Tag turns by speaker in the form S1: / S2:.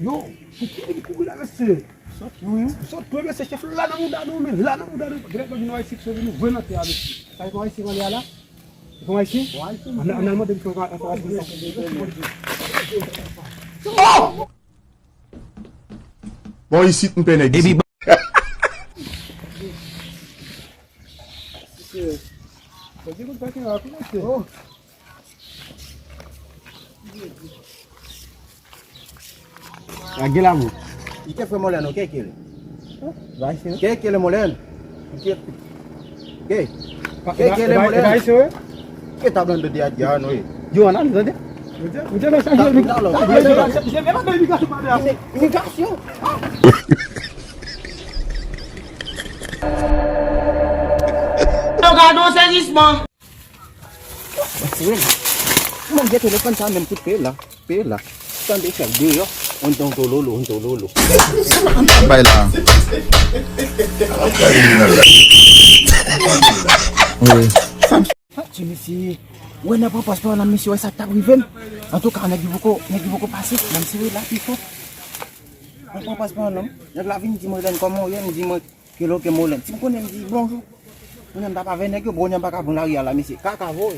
S1: Yo, fikiri kukula reste. Sot peu reste chef là dans men, là dans direct dans une ici que nous venons te avec. Ça va ici on est là. Comment ici? On a le mode de Oh!
S2: Bon ici on peut négocier.
S1: Oh.
S3: Agila mo. Ike fue moleno, ¿qué quiere? ¿Qué quiere moleno? ¿Qué quiere moleno? ¿Qué está hablando de allá, no?
S1: Yo anan tadi. Udah lah saya
S3: Imigración.
S4: Jogado sagismo.
S3: Mau dia telepon saya mem pela. Kan dia cakap dia untuk lolo.
S2: Baiklah.
S3: Cimisi, wena pa paspa na misi wasa ta riven. Anto ka nagibuko pasik man siwe la piko. Apa paspa nam? Ya la vin di molen como ya di mo kilo ke molen. Sim konen di bonjour. Konen da pa vene ke bonya pa ka bunari ala misi. Ka vo.